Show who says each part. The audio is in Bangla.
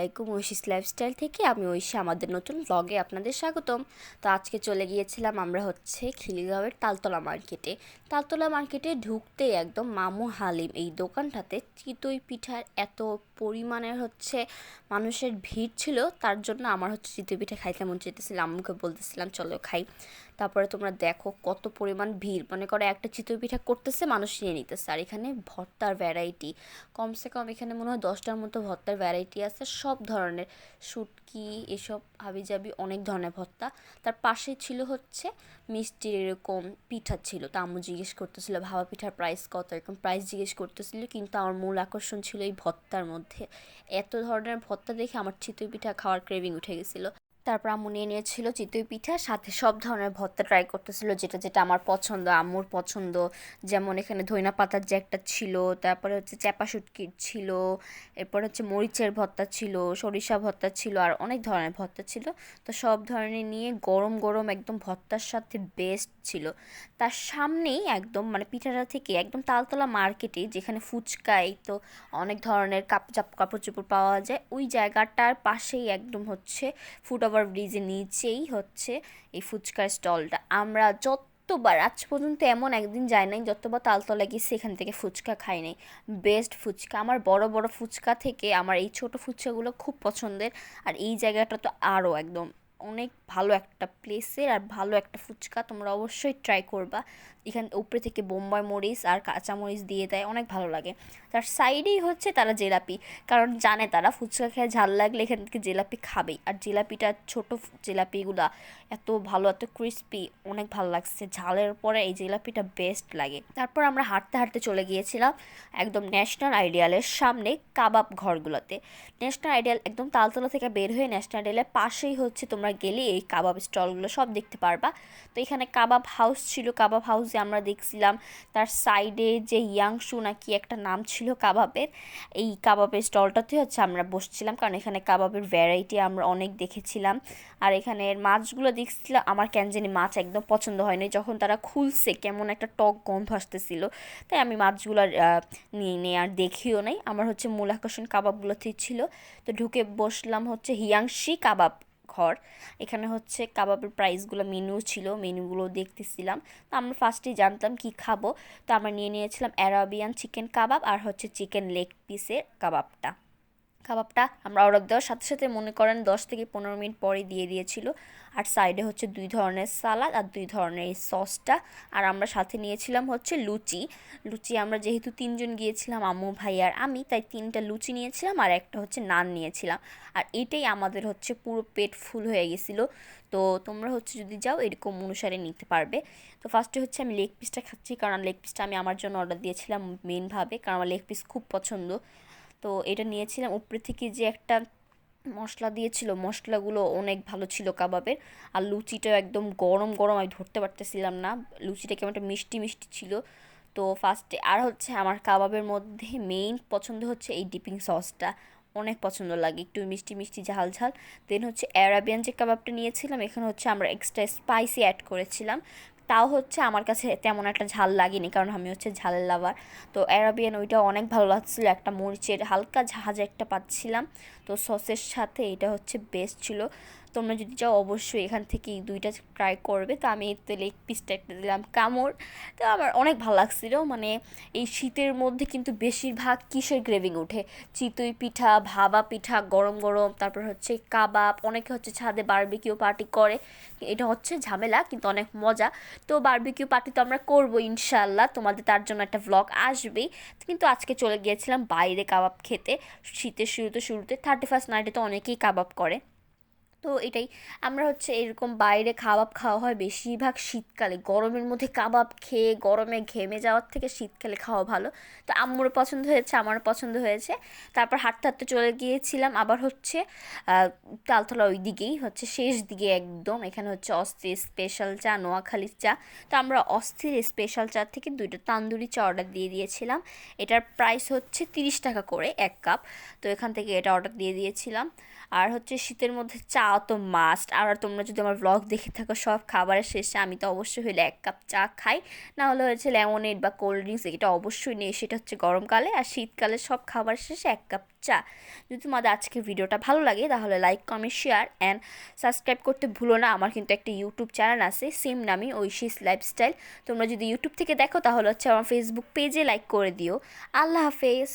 Speaker 1: আলাইকুম, ঐশীস লাইফস্টাইল থেকে আমি ঐশী। আমাদের নতুন ব্লগে আপনাদের স্বাগতম। তো আজকে চলে গিয়েছিলাম আমরা খিলগাঁওয়ের তালতলা মার্কেটে। তালতলা মার্কেটে ঢুকতেই একদম মামু হালিম এই দোকানটাতে চিতই পিঠার এত পরিমাণের মানুষের ভিড় ছিল, তার জন্য আমার চিতই পিঠা খাইতে মন চাইতেছিল। আম্মুকে বলতেছিলাম চলো খাই। তারপরে তোমরা দেখো কত পরিমাণ ভিড়, মনে করো একটা চিতই পিঠা করতেছে, মানুষ নিয়ে নিতেছে। আর এখানে ভর্তার ভ্যারাইটি কমসে কম এখানে মনে হয় 10টার মতো ভর্তার ভ্যারাইটি আছে, সব ধরনের শুটকি এসব হাবিজাবি অনেক ধরনের ভর্তা। তার পাশে ছিল মিষ্টির এরকম পিঠা ছিল। তা আম্মু জিজ্ঞেস করতেছিল ভাবা পিঠার প্রাইস কত, এরকম প্রাইস জিজ্ঞেস করতেছিল। কিন্তু আমার মূল আকর্ষণ ছিল এই ভর্তার মধ্যে। এত ধরনের ভর্তা দেখে আমার চিতই পিঠা খাওয়ার ক্রেভিং উঠে গেছিলো। তারপর আম্মু নিয়ে নিয়েছিল চিতই পিঠা, সাথে সব ধরনের ভর্তা ট্রাই করতেছিল, যেটা যেটা আমার পছন্দ, আম্মুর পছন্দ। যেমন এখানে ধইনা পাতার যে একটা ছিল, তারপরে চ্যাপা শুটকির ছিল, এরপর মরিচের ভর্তা ছিল, সরিষা ভর্তা ছিল, আর অনেক ধরনের ভর্তা ছিল। তো সব ধরনের নিয়ে গরম গরম একদম ভর্তার সাথে বেস্ট ছিল। তার সামনেই একদম পিঠাটা থেকে একদম তালতলা মার্কেটে, যেখানে ফুচকাই তো অনেক ধরনের কাপড় চোপড় পাওয়া যায়, ওই জায়গাটার পাশেই একদম ফুট ওভার ব্রিজের নিচেই এই ফুচকার স্টলটা। আমরা যতবার আজ পর্যন্ত এমন একদিন যায় নাই, যতবার তালতলা গেছি এখান থেকে ফুচকা খাই নাই। বেস্ট ফুচকা। আমার বড় বড় ফুচকা থেকে আমার এই ছোট ফুচকাগুলো খুব পছন্দের। আর এই জায়গাটা তো আরও একদম অনেক ভালো একটা প্লেসের আর ভালো একটা ফুচকা, তোমরা অবশ্যই ট্রাই করবা। এখানে উপরে থেকে বোম্বাই মরিচ আর কাঁচা মরিচ দিয়ে দেয়, অনেক ভালো লাগে। তার সাইডেই তারা জিলাপি, কারণ জানে তারা ফুচকা খেয়ে ঝাল লাগলে এখান থেকে জিলাপি খাবেই। আর জিলাপিটা ছোটো জিলাপিগুলা এত ভালো, এত ক্রিস্পি, অনেক ভালো লাগছে। ঝালের পরে এই জিলাপিটা বেস্ট লাগে। তারপর আমরা হাঁটতে হাঁটতে চলে গিয়েছিলাম একদম ন্যাশনাল আইডিয়ালের সামনে কাবাব ঘরগুলোতে। ন্যাশনাল আইডিয়াল একদম তালতলা থেকে বের হয়ে ন্যাশনাল আইডিয়ালের পাশেই তোমরা গেলে এই কাবাব স্টলগুলো সব দেখতে পারবা। তো এখানে কাবাব হাউস ছিল, কাবাব হাউসে আমরা দেখছিলাম তার সাইডে যে ইয়াংশু নাকি একটা নাম ছিল কাবাবের, এই কাবাবের স্টলটাতে আমরা বসছিলাম, কারণ এখানে কাবাবের ভ্যারাইটি আমরা অনেক দেখেছিলাম। আর এখানের মাছগুলো দেখছিলাম, আমার কেন জানি মাছ একদম পছন্দ হয়নি, যখন তারা খুলছে কেমন একটা টক গন্ধ আসতেছিল, তাই আমি মাছগুলো নিয়ে নিই আর দেখিও নাই। আমার মূল আকর্ষণ কাবাবগুলোতেই ছিল। তো ঢুকে বসলাম হিয়াংশি কাবাব ঘর। এখানে কাবাবের প্রাইসগুলো মেনু ছিল, মেনুগুলো দেখতেছিলাম। তো আমরা ফার্স্টেই জানতাম কি খাবো, তো আমরা নিয়ে নিয়েছিলাম অ্যারাবিয়ান চিকেন কাবাব আর চিকেন লেগ পিসের কাবাবটা। কাবাবটা আমরা অর্ডার দেওয়ার সাথে সাথে মনে করেন 10 থেকে 15 মিনিট পরে দিয়ে দিয়েছিল। আর সাইডে 2 ধরনের সালাদ আর 2 ধরনের এই সসটা। আর আমরা সাথে নিয়েছিলাম লুচি। লুচি আমরা যেহেতু 3জন গিয়েছিলাম, আম্মু ভাই আর আমি, তাই 3টা লুচি নিয়েছিলাম আর একটা নান নিয়েছিলাম। আর এটাই আমাদের পুরো পেট ফুল হয়ে গেছিলো। তো তোমরা যদি যাও এরকম অনুসারে নিতে পারবে। তো ফার্স্টে আমি লেগ পিসটা খাচ্ছি, কারণ লেগ পিসটা আমি আমার জন্য অর্ডার দিয়েছিলাম মেনভাবে, কারণ আমার লেগ পিস খুব পছন্দ। তো এটা নিয়েছিলাম। উপরে থেকে যে একটা মশলা দিয়েছিল, মশলাগুলো অনেক ভালো ছিল কাবাবের। আর লুচিটাও একদম গরম গরম, আমি ধরতে পারতেছিলাম না, লুচিটা কেমন একটা মিষ্টি মিষ্টি ছিল। তো ফার্স্টে আর আমার কাবাবের মধ্যে মেইন পছন্দ এই ডিপিং সসটা, অনেক পছন্দ লাগে, একটু মিষ্টি মিষ্টি ঝাল ঝাল। দেন অ্যারাবিয়ান যে কাবাবটা নিয়েছিলাম, এখানে আমরা এক্সট্রা স্পাইসি অ্যাড করেছিলাম। তাও আমার কাছে তেমন একটা ঝাল লাগেনি, কারণ আমি ঝালের লাভার। তো অ্যারাবিয়ান ওইটা অনেক ভালো লাগছিলো, একটা মরিচের হালকা ঝাঁঝ একটা পাচ্ছিলাম। তো সসের সাথে এটা বেস্ট ছিল। তোমরা যদি চাও অবশ্যই এখান থেকে এই 2টা ট্রাই করবে। তো আমি এতে লেগ পিসটা একটা দিলাম কামড়। তো আমার অনেক ভালো লাগছিলো। এই শীতের মধ্যে কিন্তু বেশিরভাগ কিসের গ্রেভিং উঠে, চিতই পিঠা, ভাবা পিঠা গরম গরম, তারপর কাবাব, অনেকে ছাদে বারবিকিউ পার্টি করে। এটা ঝামেলা কিন্তু অনেক মজা। তো বারবিকিউ পার্টি তো আমরা করবো ইনশাল্লাহ, তোমাদের তার জন্য একটা ভ্লগ আসবেই। কিন্তু আজকে চলে গিয়েছিলাম বাইরে কাবাব খেতে। শীতের শুরুতে শুরুতে 31st নাইটে তো অনেকেই কাবাব করে। তো এটাই আমরা এরকম বাইরে কাবাব খাওয়া হয় বেশিরভাগ শীতকালে। গরমের মধ্যে কাবাব খেয়ে গরমে ঘেমে যাওয়ার থেকে শীতকালে খাওয়া ভালো। তো আম্মুর পছন্দ হয়েছে, আমারও পছন্দ হয়েছে। তারপর হাঁটতে হাঁটতে চলে গিয়েছিলাম আবার তালতলা ওই দিকেই শেষ দিকে একদম। এখানে অস্থির স্পেশাল চা, নোয়াখালীর চা। তো আমরা অস্থির স্পেশাল চা থেকে 2টা তান্দুরি চা অর্ডার দিয়ে দিয়েছিলাম। এটার প্রাইস 30 টাকা করে 1 কাপ। তো এখান থেকে এটা অর্ডার দিয়ে দিয়েছিলাম। আর হচ্ছে শীতের মধ্যে চা তো মাস্ট। আর তোমরা যদি আমার ব্লগ দেখে থাকো সব খাবারের শেষে আমি তো অবশ্যই হইলে 1 কাপ চা খাই, না হলে হচ্ছে লেমনেড বা কোল্ড ড্রিঙ্কস, এটা অবশ্যই নেই। সেটা হচ্ছে গরমকালে, আর শীতকালে সব খাবারের শেষে 1 কাপ চা। যদি তোমাদের আজকে ভিডিওটা ভালো লাগে তাহলে like, comment, share and subscribe করতে ভুলো না। আমার কিন্তু একটা ইউটিউব চ্যানেল আছে সেম নামে, ঐশীস লাইফস্টাইল। তোমরা যদি ইউটিউব থেকে দেখো তাহলে হচ্ছে আমার ফেসবুক পেজে লাইক করে দিও। আল্লাহ হাফেজ।